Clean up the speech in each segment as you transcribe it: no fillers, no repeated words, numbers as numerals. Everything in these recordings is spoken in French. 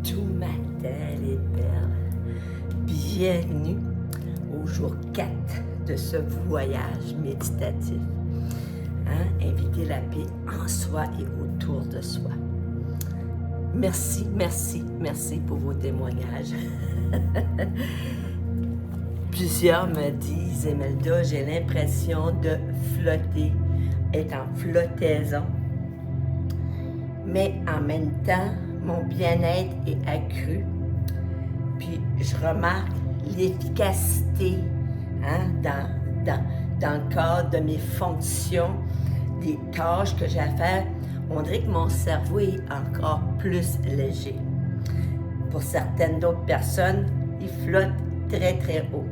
tout matin, les perles. Bienvenue au jour 4 de ce voyage méditatif. Inviter la paix en soi et autour de soi. Merci, merci, merci pour vos témoignages. Plusieurs me disent, Imelda, j'ai l'impression de flotter, être en flottaison. Mais en même temps, mon bien-être est accru. Puis je remarque l'efficacité dans le cadre de mes fonctions, des tâches que j'ai à faire. On dirait que mon cerveau est encore plus léger. Pour certaines d'autres personnes, il flotte très, très haut.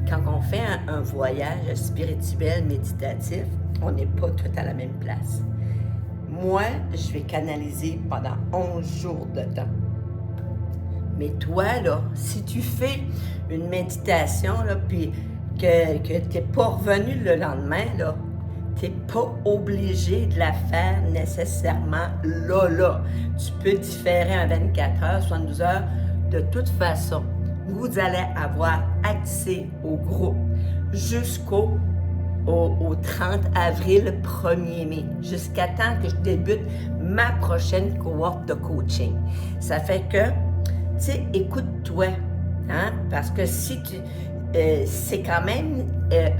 Quand on fait un voyage spirituel, méditatif, on n'est pas tout à la même place. Moi, je vais canaliser pendant 11 jours de temps. Mais toi, là, si tu fais une méditation, là, puis que tu n'es pas revenu le lendemain, là, tu n'es pas obligé de la faire nécessairement là. Tu peux différer en 24 heures, 72 heures. De toute façon, vous allez avoir accès au groupe jusqu'au 30 avril, 1er mai, jusqu'à temps que je débute ma prochaine cohorte de coaching. Ça fait que, tu sais, écoute-toi, parce que si tu... c'est quand même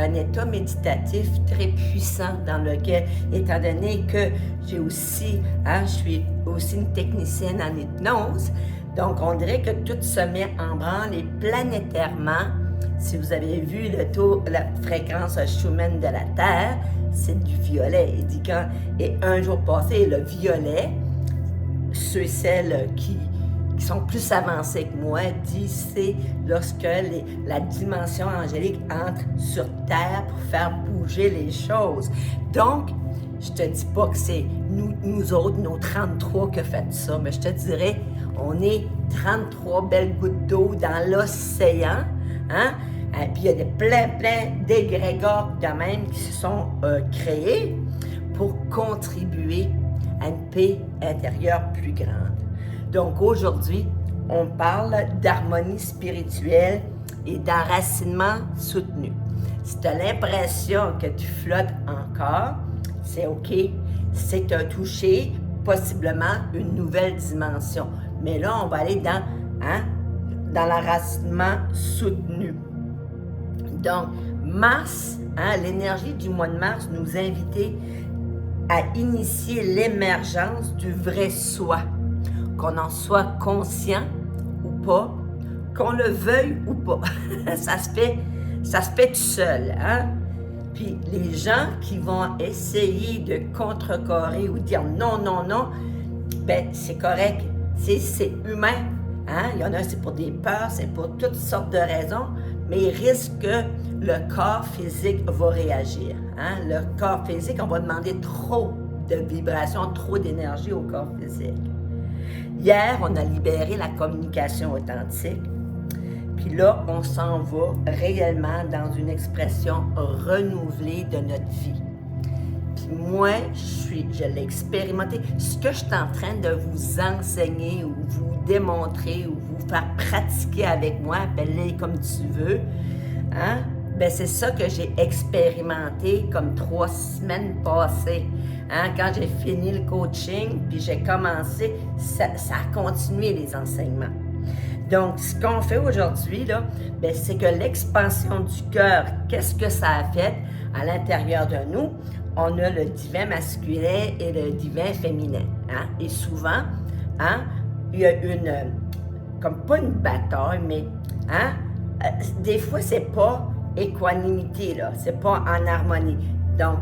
un état méditatif très puissant dans lequel, étant donné que j'ai aussi, je suis aussi une technicienne en hypnose, donc on dirait que tout se met en branle et planétairement. Si vous avez vu la fréquence Schumann de la Terre, c'est du violet. Il dit quand, et un jour passé, le violet, ceux et celles qui sont plus avancés que moi, disent c'est lorsque la dimension angélique entre sur Terre pour faire bouger les choses. Donc, je te dis pas que c'est nous autres, nos 33 qui fait ça, mais je te dirais, on est 33 belles gouttes d'eau dans l'océan, Et puis il y a plein d'égrégores quand même qui se sont créés pour contribuer à une paix intérieure plus grande. Donc aujourd'hui, on parle d'harmonie spirituelle et d'enracinement soutenu. Si tu as l'impression que tu flottes encore, c'est OK. C'est que tu as touché possiblement une nouvelle dimension. Mais là, on va aller dans l'enracinement soutenu. Donc, Mars, l'énergie du mois de mars nous invitait à initier l'émergence du vrai soi. Qu'on en soit conscient ou pas, qu'on le veuille ou pas. ça se fait tout seul. Puis les gens qui vont essayer de contrecarrer ou dire non, ben c'est correct, c'est humain. Il y en a, c'est pour des peurs, c'est pour toutes sortes de raisons, mais il risque que le corps physique va réagir. Le corps physique, on va demander trop de vibrations, trop d'énergie au corps physique. Hier, on a libéré la communication authentique, puis là, on s'en va réellement dans une expression renouvelée de notre vie. Puis moi, je l'ai expérimenté. Ce que je suis en train de vous enseigner ou vous démontrer ou vous faire pratiquer avec moi, appelle-les comme tu veux, ben c'est ça que j'ai expérimenté comme 3 semaines passées. Quand j'ai fini le coaching, puis j'ai commencé, ça a continué les enseignements. Donc, ce qu'on fait aujourd'hui, là, ben, c'est que l'expansion du cœur, qu'est-ce que ça a fait à l'intérieur de nous? On a le divin masculin et le divin féminin. Et souvent, il y a comme pas une bataille, mais des fois, c'est pas équanimité, là, c'est pas en harmonie. Donc,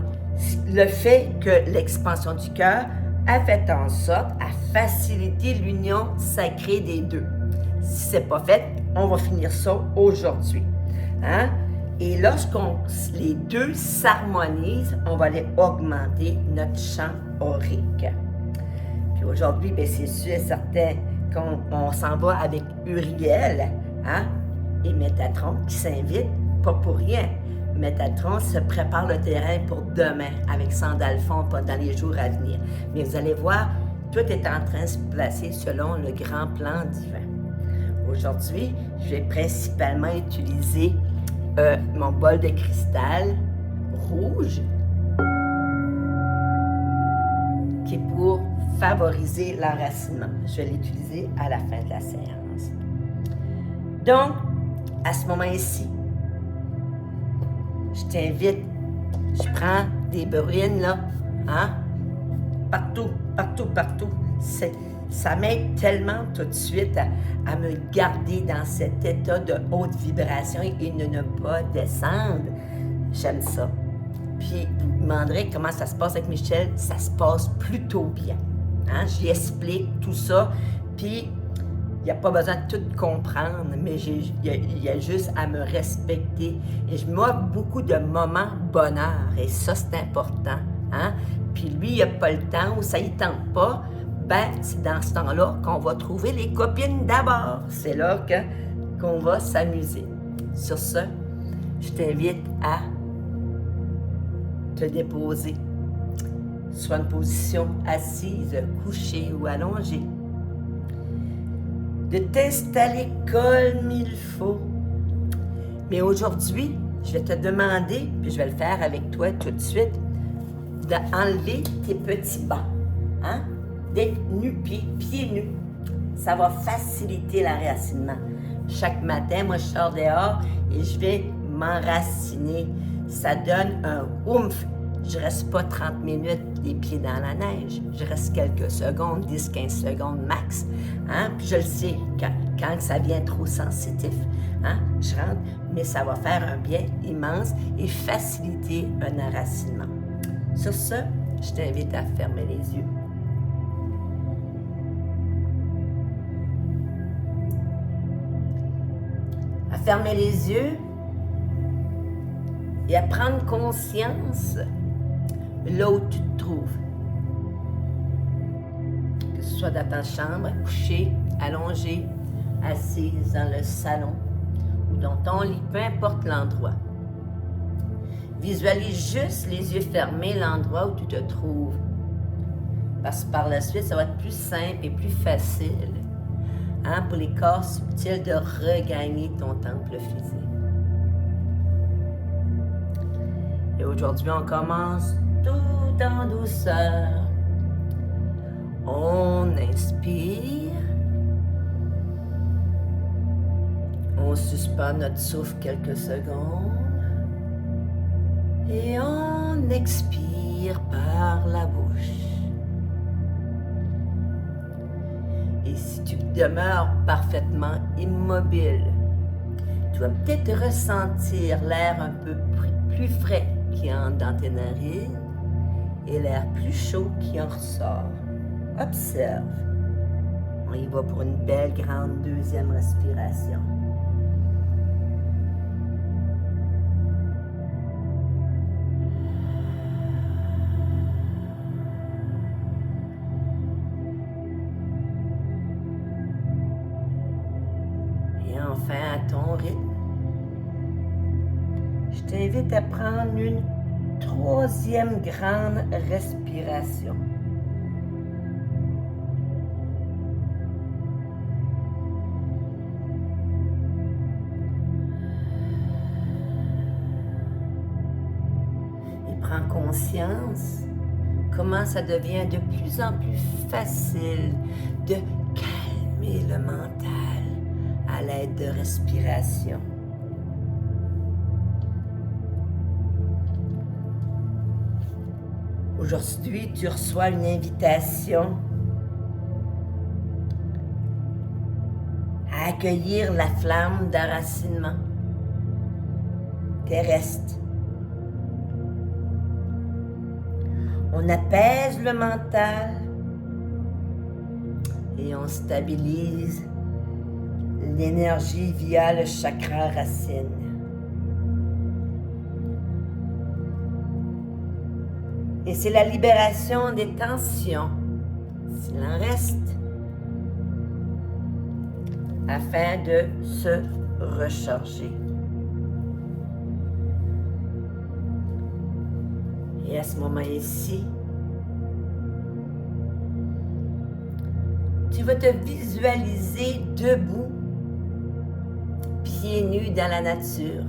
le fait que l'expansion du cœur a fait en sorte à faciliter l'union sacrée des deux. Si c'est pas fait, on va finir ça aujourd'hui. Et les deux s'harmonisent, on va aller augmenter notre champ aurique. Puis aujourd'hui, ben, c'est sûr et certain qu'on s'en va avec Uriel et Métatron qui s'invitent, pas pour rien. Métatron se prépare le terrain pour demain avec Sandalphon dans les jours à venir. Mais vous allez voir, tout est en train de se placer selon le grand plan divin. Aujourd'hui, je vais principalement utiliser mon bol de cristal rouge qui est pour favoriser l'enracinement. Je vais l'utiliser à la fin de la séance. Donc, à ce moment-ci, je t'invite, je prends des bruines, là, hein? Partout. Ça m'aide tellement tout de suite à me garder dans cet état de haute vibration et de ne pas descendre. J'aime ça. Puis, vous me demanderez comment ça se passe avec Michel. Ça se passe plutôt bien. Hein? J'y explique tout ça. Puis, il n'y a pas besoin de tout comprendre, mais il y a juste à me respecter. Et je m'offre beaucoup de moments bonheur. Et ça, c'est important. Hein? Puis lui, il n'a pas le temps ou ça ne tente pas. Ben, c'est dans ce temps-là qu'on va trouver les copines d'abord. C'est là qu'on va s'amuser. Sur ce, je t'invite à te déposer. Soit une position assise, couchée ou allongée. De t'installer comme il faut. Mais aujourd'hui, je vais te demander, puis je vais le faire avec toi tout de suite, d'enlever tes petits bas. Hein? D'être nu, pieds nus. Ça va faciliter l'enracinement. Chaque matin, moi, je sors dehors et je vais m'enraciner. Ça donne un oomph. Je ne reste pas 30 minutes les pieds dans la neige. Je reste quelques secondes, 10-15 secondes max. Hein? Puis je le sais, quand ça devient trop sensitif, hein? Je rentre, mais ça va faire un bien immense et faciliter un enracinement. Sur ce, je t'invite à fermer les yeux. À fermer les yeux et à prendre conscience là où tu te trouves. Que ce soit dans ta chambre, couché, allongé, assise dans le salon ou dans ton lit, peu importe l'endroit. Visualise juste les yeux fermés l'endroit où tu te trouves. Parce que par la suite, ça va être plus simple et plus facile, hein, pour les corps subtils de regagner ton temple physique. Et aujourd'hui, on commence tout en douceur. On inspire. On suspend notre souffle quelques secondes. Et on expire par la bouche. Et si tu demeures parfaitement immobile, tu vas peut-être ressentir l'air un peu plus frais qui entre dans tes narines et l'air plus chaud qui en ressort. Observe. On y va pour une belle grande deuxième respiration. Enfin, à ton rythme, je t'invite à prendre une troisième grande respiration. Et prends conscience comment ça devient de plus en plus facile de calmer le mental à l'aide de respiration. Aujourd'hui, tu reçois une invitation à accueillir la flamme d'enracinement terrestre. On apaise le mental et on stabilise l'énergie via le chakra racine. Et c'est la libération des tensions, s'il en reste, afin de se recharger. Et à ce moment-ci, tu vas te visualiser debout, pieds nus dans la nature.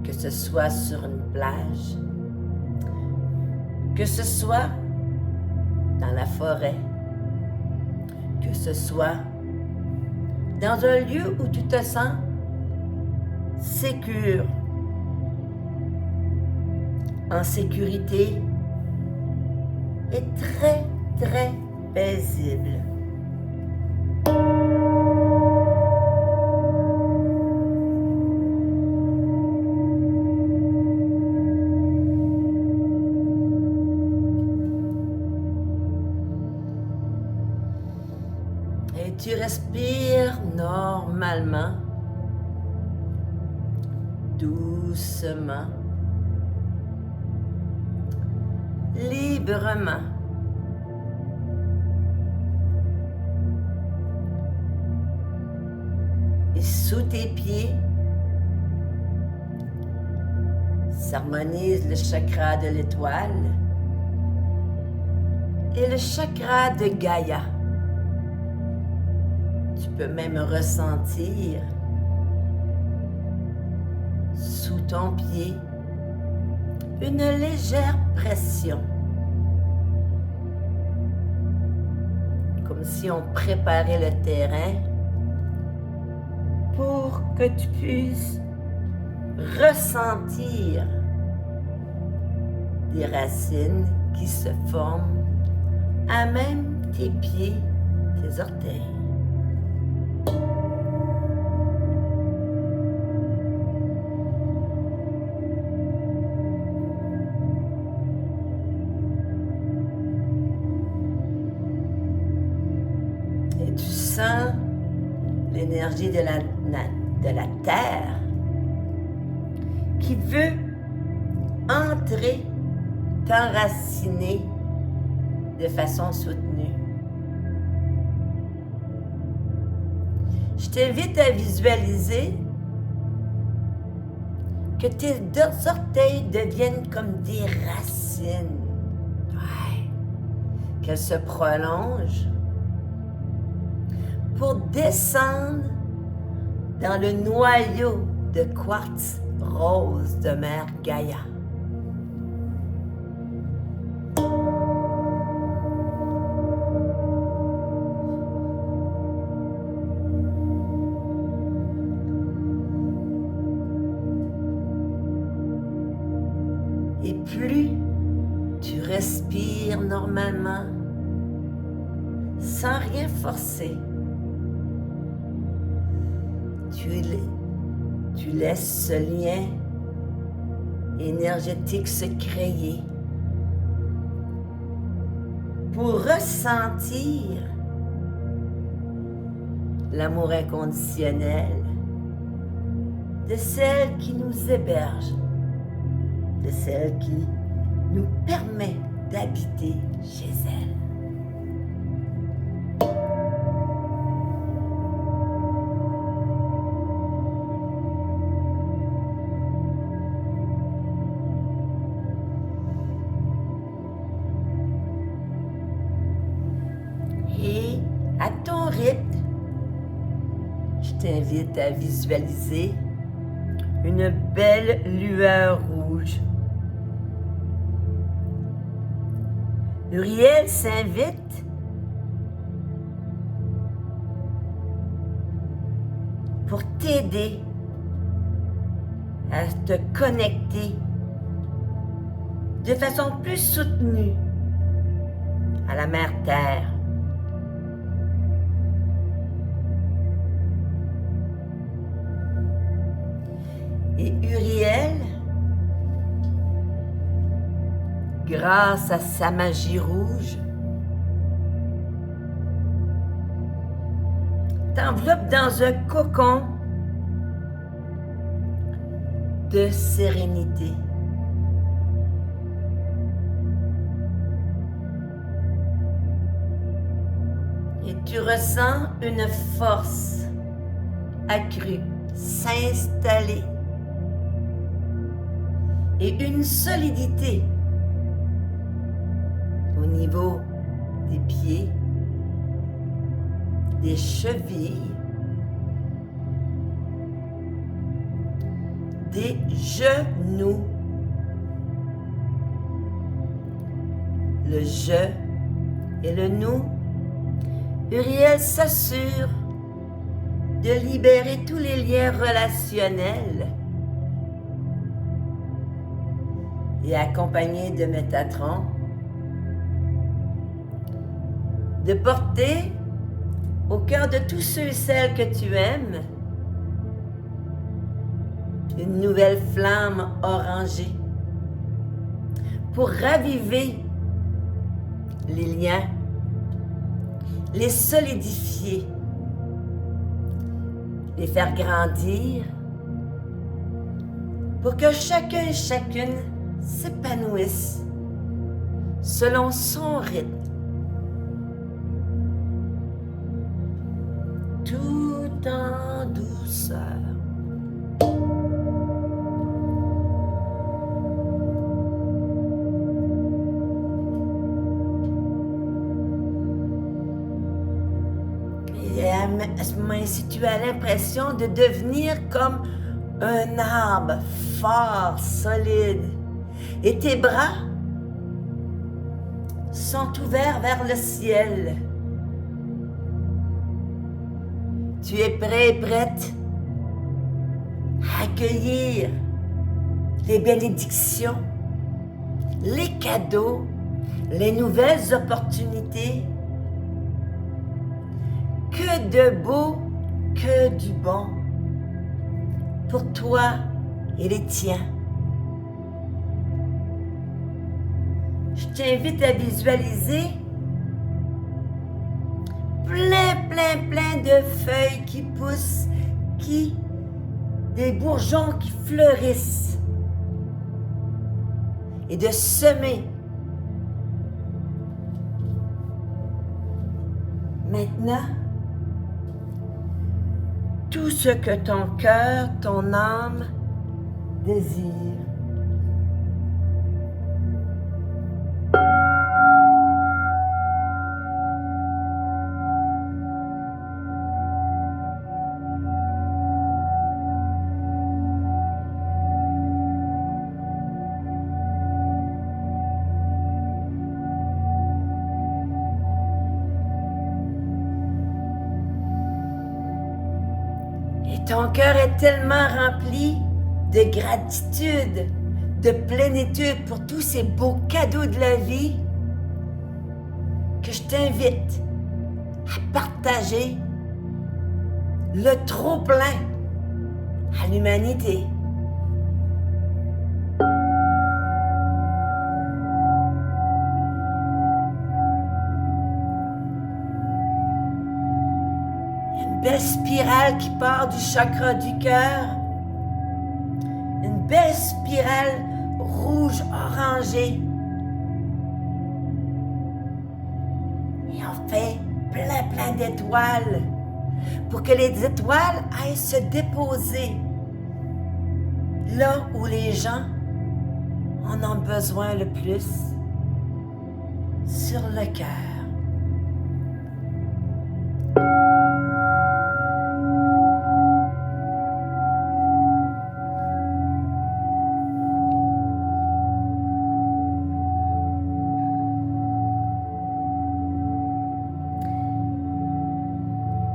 Que ce soit sur une plage, que ce soit dans la forêt, que ce soit dans un lieu où tu te sens sécure, en sécurité et très, très paisible. Et tu respires normalement, doucement, librement. Et sous tes pieds, s'harmonise le chakra de l'étoile et le chakra de Gaïa. Tu peux même ressentir sous ton pied une légère pression, comme si on préparait le terrain pour que tu puisses ressentir des racines qui se forment à même tes pieds, tes orteils. Et tu sens l'énergie de la terre qui veut entrer, t'enraciner de façon soutenue. Je t'invite à visualiser que tes orteils deviennent comme des racines. Ouais. Qu'elles se prolongent pour descendre dans le noyau de quartz rose de Mère Gaïa. Et plus tu respires normalement, sans rien forcer, tu laisses ce lien énergétique se créer pour ressentir l'amour inconditionnel de celle qui nous héberge, de celle qui nous permet d'habiter chez elle. Et à ton rythme, je t'invite à visualiser une belle lueur rouge. Uriel s'invite pour t'aider à te connecter de façon plus soutenue à la Mère Terre. Et Uriel, grâce à sa magie rouge, t'enveloppe dans un cocon de sérénité. Et tu ressens une force accrue s'installer et une solidité au niveau des pieds, des chevilles, des genoux. Le je et le nous, Uriel s'assure de libérer tous les liens relationnels et accompagné de Métatron, de porter au cœur de tous ceux et celles que tu aimes une nouvelle flamme orangée pour raviver les liens, les solidifier, les faire grandir pour que chacun et chacune s'épanouisse selon son rythme, tout en douceur. Et à ce moment-ci, tu as l'impression de devenir comme un arbre fort, solide. Et tes bras sont ouverts vers le ciel. Tu es prêt et prête à accueillir les bénédictions, les cadeaux, les nouvelles opportunités. Que de beau, que du bon pour toi et les tiens. Je t'invite à visualiser plein de feuilles qui poussent, des bourgeons qui fleurissent et de semer. Maintenant, tout ce que ton cœur, ton âme désire. Ton cœur est tellement rempli de gratitude, de plénitude pour tous ces beaux cadeaux de la vie que je t'invite à partager le trop-plein à l'humanité. Une belle spirale qui part du chakra du cœur, une belle spirale rouge-orangée. Et on fait plein d'étoiles pour que les étoiles aillent se déposer là où les gens en ont besoin le plus, sur le cœur.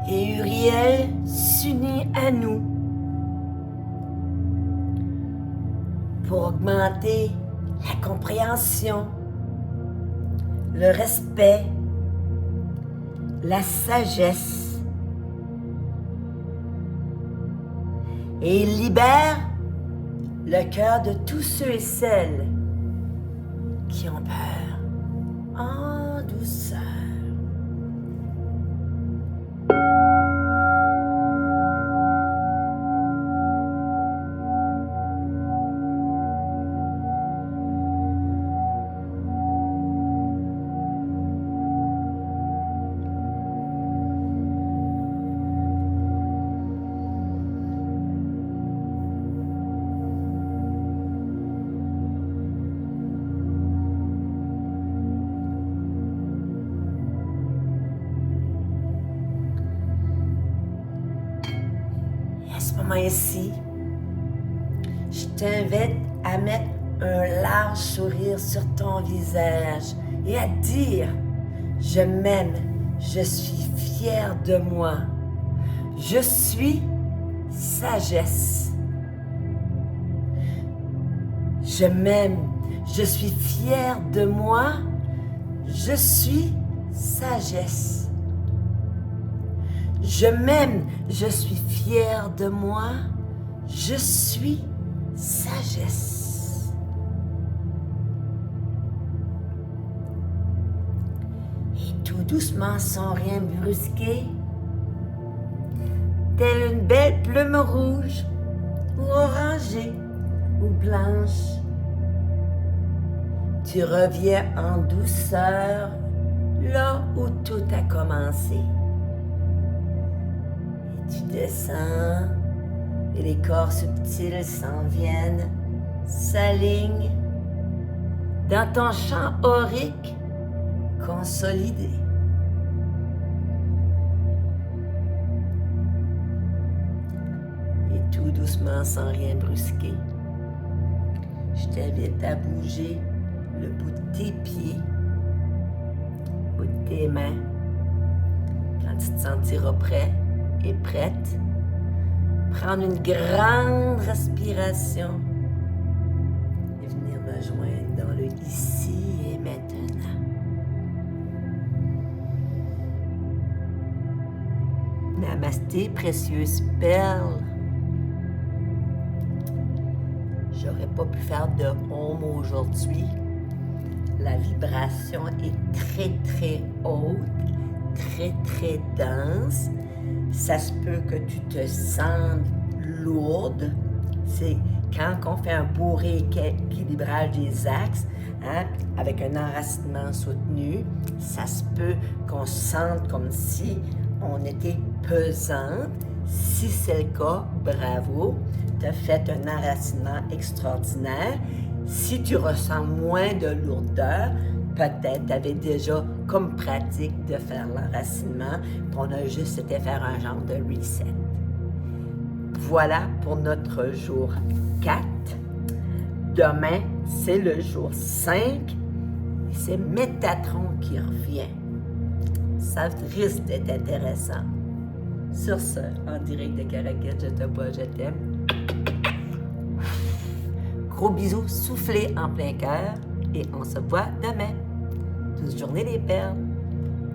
Et Uriel s'unit à nous pour augmenter la compréhension, le respect, la sagesse. Et il libère le cœur de tous ceux et celles qui ont peur en douceur. ce moment-ci, je t'invite à mettre un large sourire sur ton visage et à dire « Je m'aime, je suis fière de moi, je suis sagesse. Je m'aime, je suis fière de moi, je suis sagesse. Je m'aime, je suis fière de moi, je suis sagesse. » Et tout doucement, sans rien brusquer, telle une belle plume rouge ou orangée ou blanche, tu reviens en douceur là où tout a commencé. Et tu descends et les corps subtils s'en viennent, s'alignent dans ton champ aurique consolidé. Et tout doucement, sans rien brusquer, je t'invite à bouger le bout de tes pieds, le bout de tes mains. Quand tu te sentiras prêt et prête, prendre une grande respiration et venir me joindre dans le ici et maintenant. Namasté, précieuse perle. J'aurais pas pu faire de home aujourd'hui. La vibration est très, très haute, très, très dense. Ça se peut que tu te sentes lourde. C'est quand on fait un beau rééquilibrage des axes, hein, avec un enracinement soutenu, ça se peut qu'on se sente comme si on était pesante. Si c'est le cas, bravo, tu as fait un enracinement extraordinaire. Si tu ressens moins de lourdeur, peut-être tu avais déjà comme pratique de faire l'enracinement, puis on a juste été faire un genre de reset. Voilà pour notre jour 4. Demain, c'est le jour 5 et c'est Métatron qui revient. Ça risque d'être intéressant. Sur ce, en direct de Caracal, je te bois, je t'aime. Gros bisous soufflés en plein cœur et on se voit demain. Douce journée des perles.